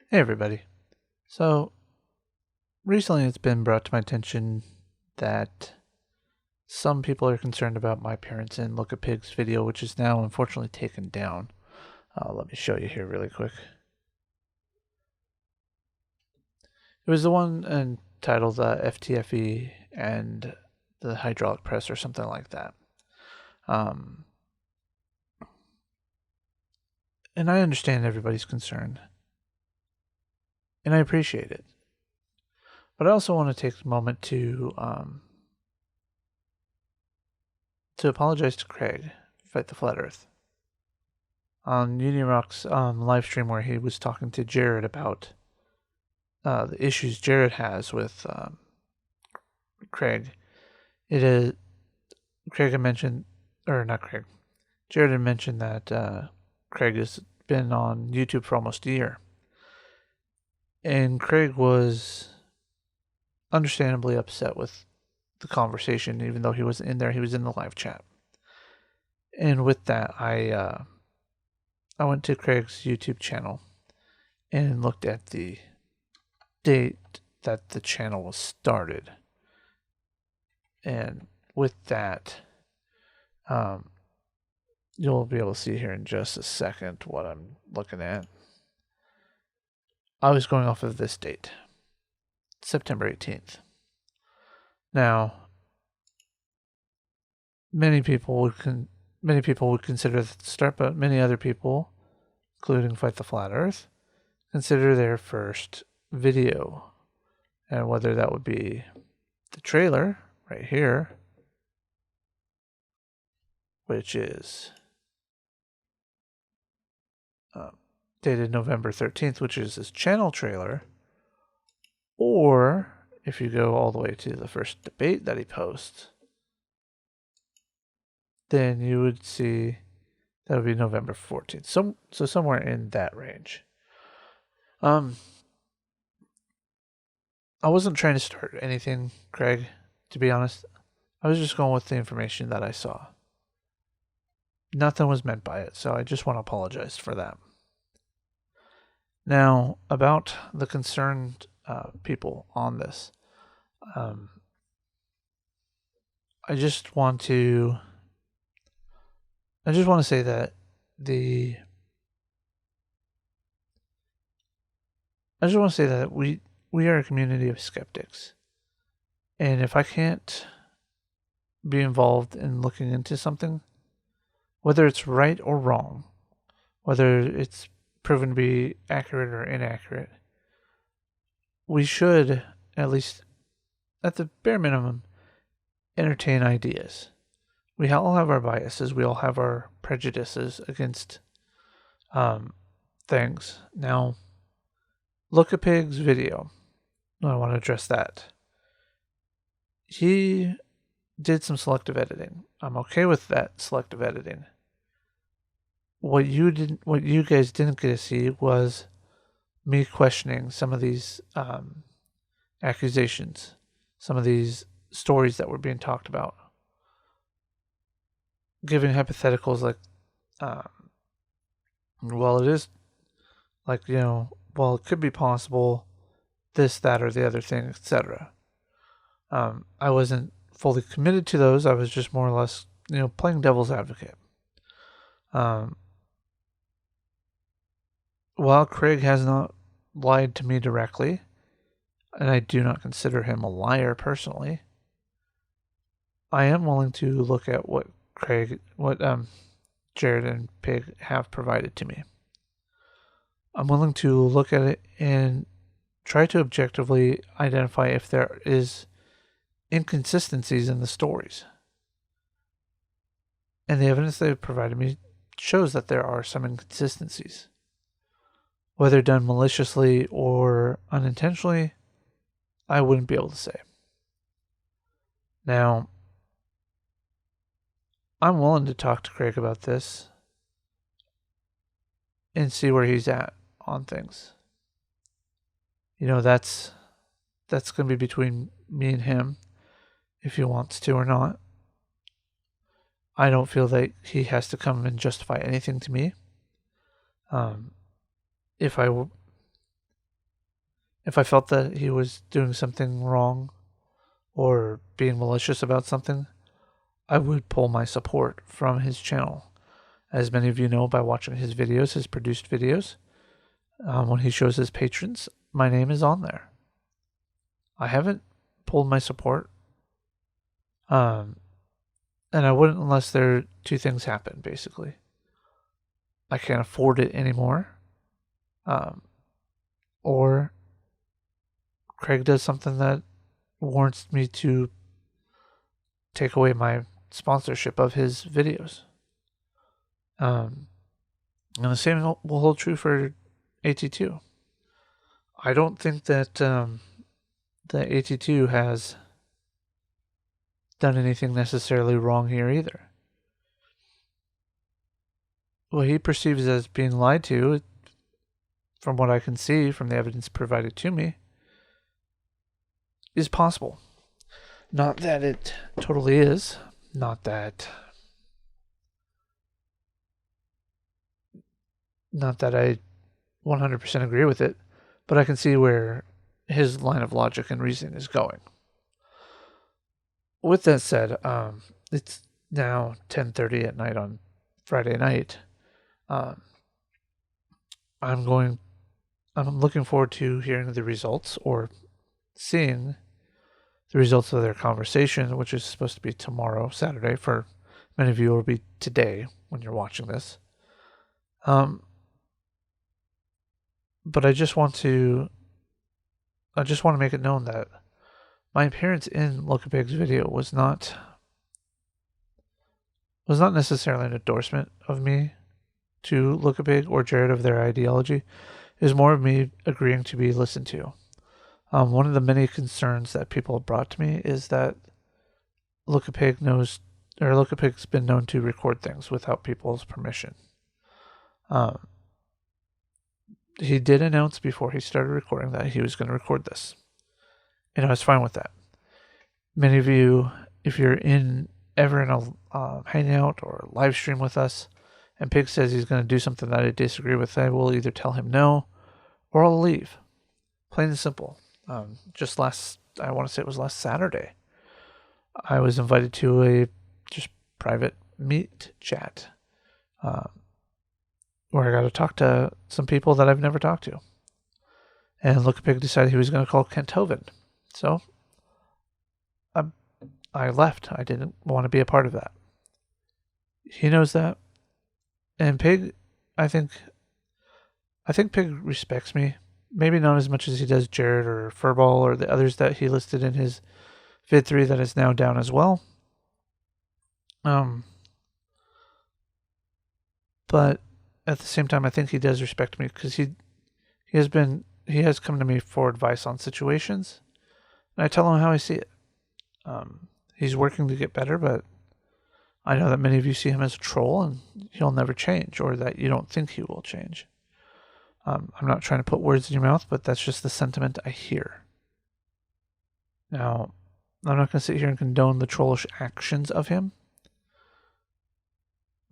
Hey everybody. So recently it's been brought to my attention that some people are concerned about my Apperance In Look at Pigs video, which is now unfortunately taken down. Let me show you here really quick. It was the one entitled FTFE and the hydraulic press or something like that. And I understand everybody's concern, and I appreciate it. But I also want to take a moment to apologize to Craig, Fight the Flat Earth, on Union Rock's live stream where he was talking to Jared about the issues Jared has with Craig. It is Craig had mentioned, or not Craig. Jared had mentioned that Craig has been on YouTube for almost a year, and Craig was understandably upset with the conversation, even though he wasn't in there. He was in the live chat, and with that, I went to Craig's YouTube channel and looked at the date that the channel was started. And with that, you'll be able to see here in just a second what I'm looking at. I was going off of this date, September 18th. Now, many people would consider that the start, but many other people, including Fight the Flat Earth, consider their first video, and whether that would be the trailer right here, which is dated November 13th, which is his channel trailer, or if you go all the way to the first debate that he posts, then you would see that would be November 14th. So somewhere in that range. I wasn't trying to start anything, Craig, to be honest. I was just going with the information that I saw. Nothing was meant by it, so I just want to apologize for that. Now, about the concerned people on this, I just want to say that we are a community of skeptics, and if I can't be involved in looking into something, whether it's right or wrong, whether it's proven to be accurate or inaccurate, we should, at least at the bare minimum, entertain ideas. We all have our biases. We all have our prejudices against things. Now, Look at Pig's video. I want to address that. He did some selective editing. I'm okay with that selective editing. What you guys didn't get to see was me questioning some of these accusations, some of these stories that were being talked about, giving hypotheticals like, well, it is like, well, it could be possible, this, that, or the other thing, etc. I wasn't fully committed to those. I was just more or less, playing devil's advocate. While Craig has not lied to me directly, and I do not consider him a liar personally, I am willing to look at what Jared and Pig have provided to me. I'm willing to look at it and try to objectively identify if there is inconsistencies in the stories. And the evidence they've provided me shows that there are some inconsistencies. Whether done maliciously or unintentionally, I wouldn't be able to say. Now, I'm willing to talk to Craig about this and see where he's at on things. That's going to be between me and him, if he wants to or not. I don't feel that he has to come and justify anything to me. If I If I felt that he was doing something wrong or being malicious about something, I would pull my support from his channel. As many of you know by watching his videos, his produced videos, when he shows his patrons, my name is on there. I haven't pulled my support, and I wouldn't unless two things happen, basically. I can't afford it anymore, or Craig does something that warrants me to take away my sponsorship of his videos. And the same will hold true for AT2. I don't think that that AT2 has done anything necessarily wrong here either. What he perceives as being lied to, from what I can see from the evidence provided to me, is possible. Not that it totally is. Not that I 100% agree with it, but I can see where his line of logic and reasoning is going. With that said, it's now 10:30 at night on Friday night. I'm looking forward to hearing the results or seeing the results of their conversation, which is supposed to be tomorrow, Saturday. For many of you, it will be today when you're watching this. But I just want to make it known that my appearance in Look at Pig's video was not necessarily an endorsement of me to Look at Pig or Jared of their ideology. It was more of me agreeing to be listened to. One of the many concerns that people have brought to me is that Look at Pig's been known to record things without people's permission. He did announce before he started recording that he was going to record this. And I was fine with that. Many of you, if you're ever in a hangout or live stream with us, and Pig says he's going to do something that I disagree with, I will either tell him no or I'll leave. Plain and simple. I want to say it was last Saturday, I was invited to a just private meet chat where I got to talk to some people that I've never talked to. And Look at Pig decided he was going to call Kenthoven. So I left. I didn't want to be a part of that. He knows that. And Pig, I think Pig respects me. Maybe not as much as he does Jared or Furball or the others that he listed in his vid 3 that is now down as well. But at the same time, I think he does respect me because he has come to me for advice on situations, and I tell him how I see it. He's working to get better, but I know that many of you see him as a troll and he'll never change, or that you don't think he will change. I'm not trying to put words in your mouth, but that's just the sentiment I hear. Now, I'm not going to sit here and condone the trollish actions of him,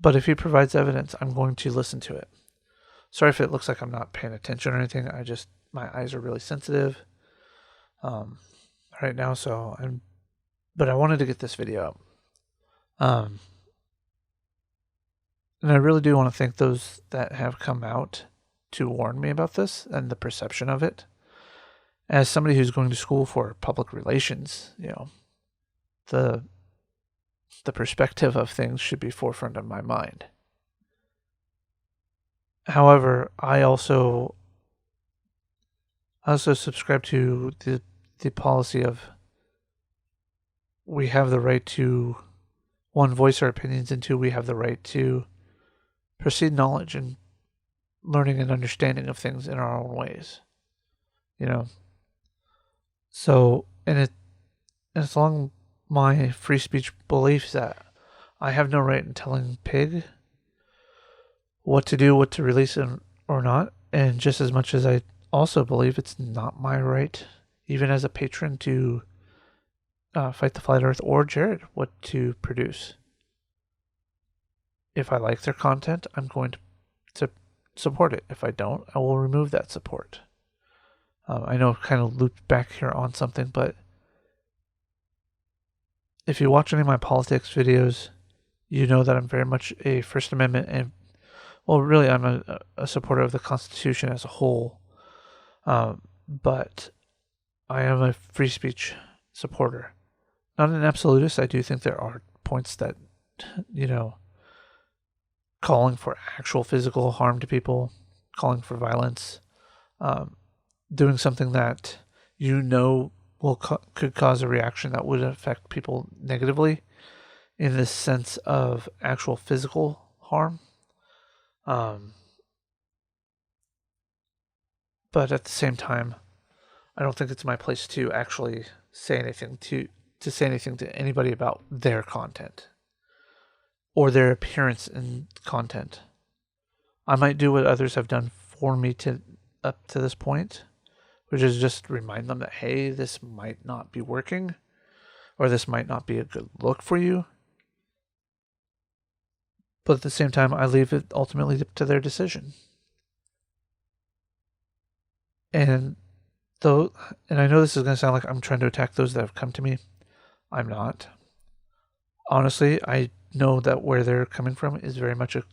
but if he provides evidence, I'm going to listen to it. Sorry if it looks like I'm not paying attention or anything. My eyes are really sensitive right now, but I wanted to get this video up. And I really do want to thank those that have come out to warn me about this and the perception of it. As somebody who's going to school for public relations, the perspective of things should be forefront of my mind. However, I also subscribe to the policy of we have the right to, one, voice our opinions, and two, we have the right to proceed knowledge and learning and understanding of things in our own ways. So, and it's along my free speech beliefs that I have no right in telling Pig what to do, what to release or not. And just as much as I also believe it's not my right, even as a patron, to Fight the Flat Earth or Jared, what to produce. If I like their content, I'm going to support it. If I don't, I will remove that support. I know I've kind of looped back here on something, but if you watch any of my politics videos, you know that I'm very much a First Amendment and, well, really, I'm a supporter of the Constitution as a whole. But I am a free speech supporter. Not an absolutist. I do think there are points that, calling for actual physical harm to people, calling for violence, doing something that could cause a reaction that would affect people negatively in the sense of actual physical harm. But at the same time, I don't think it's my place to actually say anything to say anything to anybody about their content or their appearance in content. I might do what others have done for me up to this point, which is just remind them that, hey, this might not be working, or this might not be a good look for you. But at the same time, I leave it ultimately to their decision. And I know this is going to sound like I'm trying to attack those that have come to me. I'm not. Honestly, I know that where they're coming from is very much a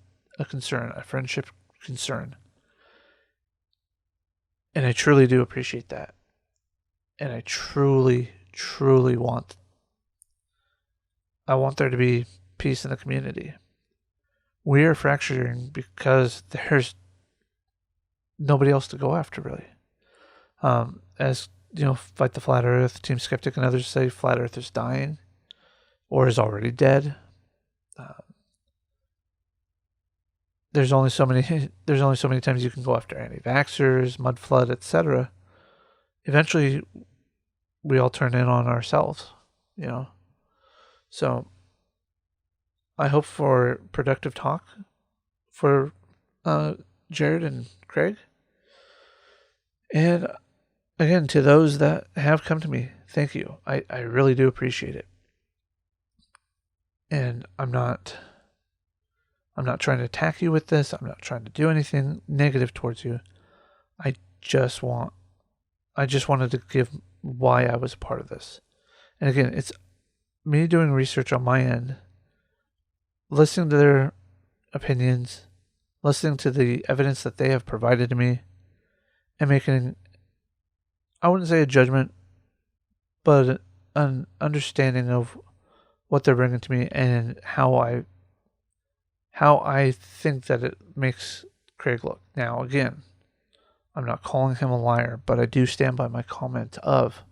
concern, a friendship concern. And I truly do appreciate that. And I truly, truly want there to be peace in the community. We are fracturing because there's nobody else to go after, really. As Fight the Flat Earth, Team Skeptic, and others say, Flat Earth is dying or is already dead. There's only so many times you can go after anti-vaxxers, mud flood, etc. Eventually, we all turn in on ourselves, So, I hope for productive talk for Jared and Craig. And again, to those that have come to me, thank you. I really do appreciate it. And I'm not trying to attack you with this. I'm not trying to do anything negative towards you. I just wanted to give why I was a part of this. And again, it's me doing research on my end, listening to their opinions, listening to the evidence that they have provided to me, and making, I wouldn't say a judgment, but an understanding of what they're bringing to me and how I think that it makes Craig look. Now, again, I'm not calling him a liar, but I do stand by my comment of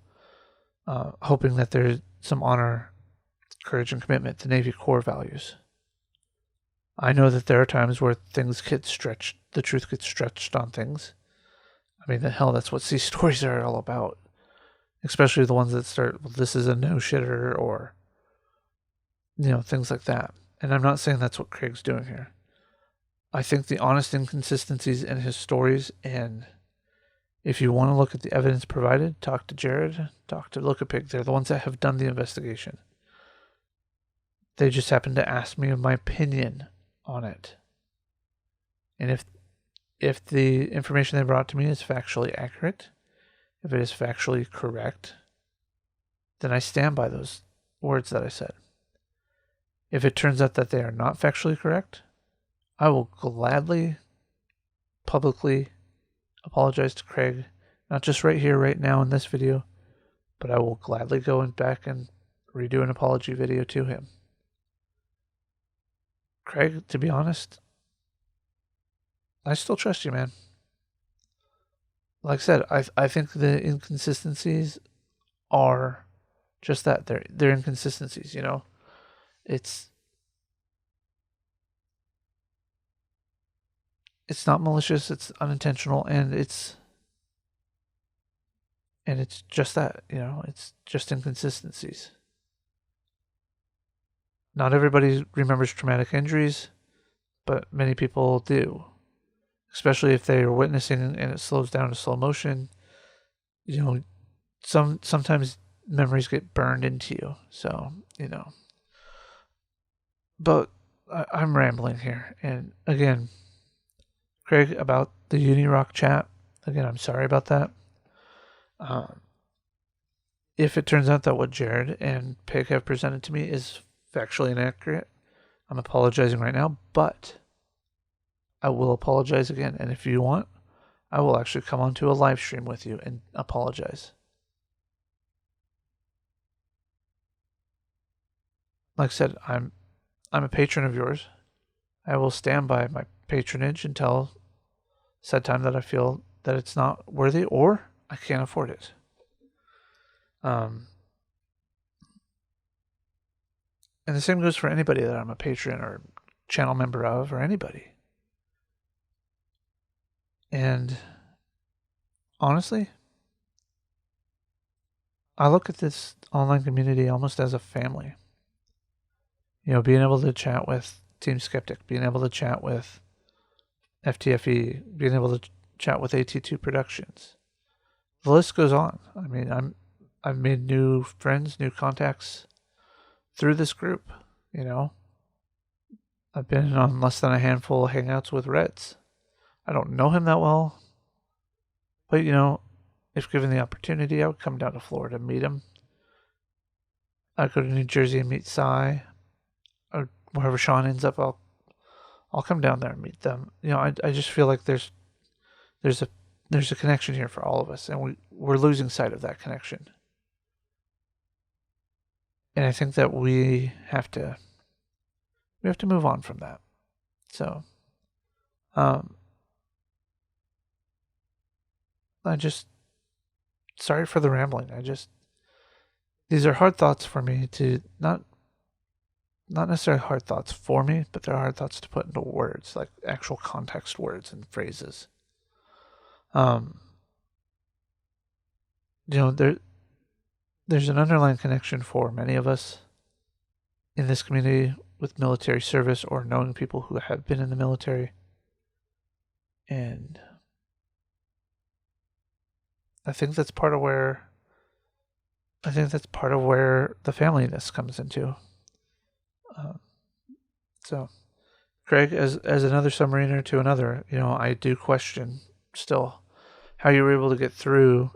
hoping that there's some honor, courage, and commitment to Navy core values. I know that there are times where things get stretched, the truth gets stretched on things. I mean, the hell, that's what these stories are all about. Especially the ones that start, well, this is a no-shitter, or, things like that. And I'm not saying that's what Craig's doing here. I think the honest inconsistencies in his stories, and if you want to look at the evidence provided, talk to Jared, talk to Look-a-Pig. They're the ones that have done the investigation. They just happened to ask me my opinion on it. And if the information they brought to me is factually accurate, if it is factually correct, then I stand by those words that I said. If it turns out that they are not factually correct, I will gladly, publicly apologize to Craig, not just right here, right now in this video, but I will gladly go back and redo an apology video to him. Craig, to be honest, I still trust you, man. Like I said, I think the inconsistencies are just that. They're inconsistencies, It's not malicious, it's unintentional, and it's just that, it's just inconsistencies. Not everybody remembers traumatic injuries, but many people do. Especially if they are witnessing and it slows down to slow motion. Sometimes memories get burned into you. So, But I'm rambling here. And again, Craig, about the Unirock chat, again, I'm sorry about that. If it turns out that what Jared and Pig have presented to me is factually inaccurate, I'm apologizing right now, but I will apologize again. And if you want, I will actually come onto a live stream with you and apologize. Like I said, I'm a patron of yours. I will stand by my patronage until said time that I feel that it's not worthy or I can't afford it. And the same goes for anybody that I'm a patron or channel member of, or anybody. And honestly, I look at this online community almost as a family. You know, being able to chat with Team Skeptic, being able to chat with FTFE, being able to chat with AT2 Productions. The list goes on. I mean, I've made new friends, new contacts through this group, you know. I've been on less than a handful of hangouts with Reds. I don't know him that well, but you know, if given the opportunity, I would come down to Florida and meet him. I'd go to New Jersey and meet Cy, or wherever Shawn ends up. I'll come down there and meet them. You know, I just feel like there's a connection here for all of us, and we're losing sight of that connection. And I think that we have to move on from that. So, sorry for the rambling. These are hard thoughts for me to not necessarily hard thoughts for me, but they're hard thoughts to put into words, like actual context words and phrases. You know, there's an underlying connection for many of us in this community with military service or knowing people who have been in the military. And I think that's part of where the familyness comes into. So, Craig, as another submariner to another, you know, I do question still how you were able to get through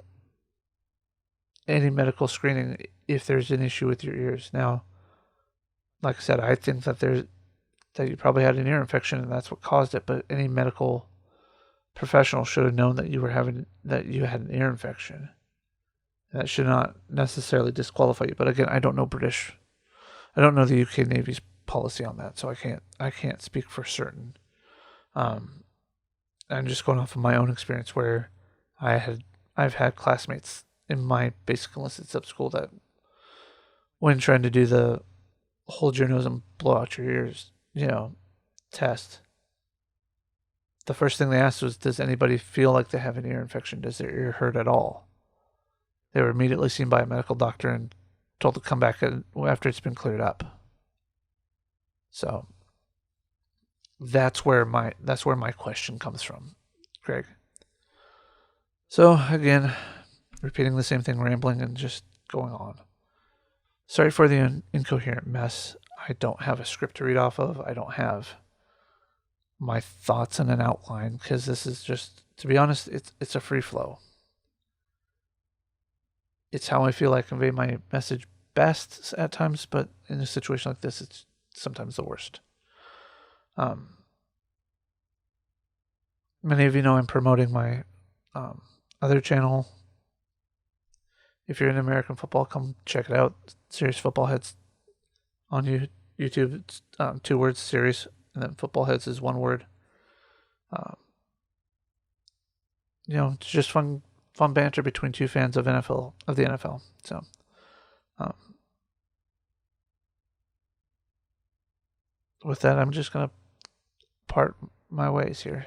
any medical screening if there's an issue with your ears. Now, like I said, I think that you probably had an ear infection and that's what caused it, but any medical professional should have known that you had an ear infection. That should not necessarily disqualify you. But again, I don't know the UK Navy's policy on that, so I can't speak for certain. I'm just going off of my own experience where I've had classmates in my basic enlisted sub school that when trying to do the hold your nose and blow out your ears, you know, test, the first thing they asked was, does anybody feel like they have an ear infection? Does their ear hurt at all? They were immediately seen by a medical doctor and told to come back after it's been cleared up. So that's where my question comes from, Greg. So again, repeating the same thing, rambling and just going on. Sorry for the incoherent mess. I don't have a script to read off of. I don't have my thoughts in an outline because this is just, to be honest, it's a free flow. It's how I feel I convey my message best at times, but in a situation like this, it's sometimes the worst. Many of you know I'm promoting my other channel. If you're into American football, come check it out. Serious Football Heads on YouTube. It's 2 words, serious, and then Football Heads is 1 word. You know, it's just fun banter between 2 fans of the NFL. So, with that, I'm just gonna part my ways here.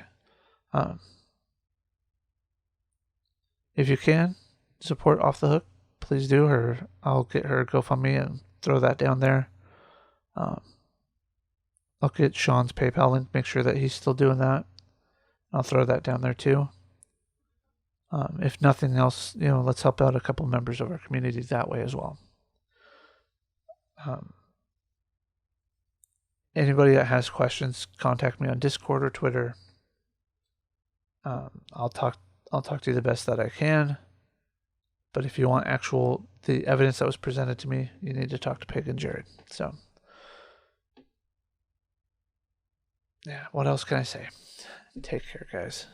If you can support Off the Hook, please do. I'll get her Gofundme and throw that down there. I'll get Shawn's PayPal link, make sure that he's still doing that. I'll throw that down there too. If nothing else, you know, let's help out a couple members of our community that way as well. Anybody that has questions, contact me on Discord or Twitter. I'll talk to you the best that I can. But if you want the evidence that was presented to me, you need to talk to Pig and Jared. So, yeah, what else can I say? Take care, guys.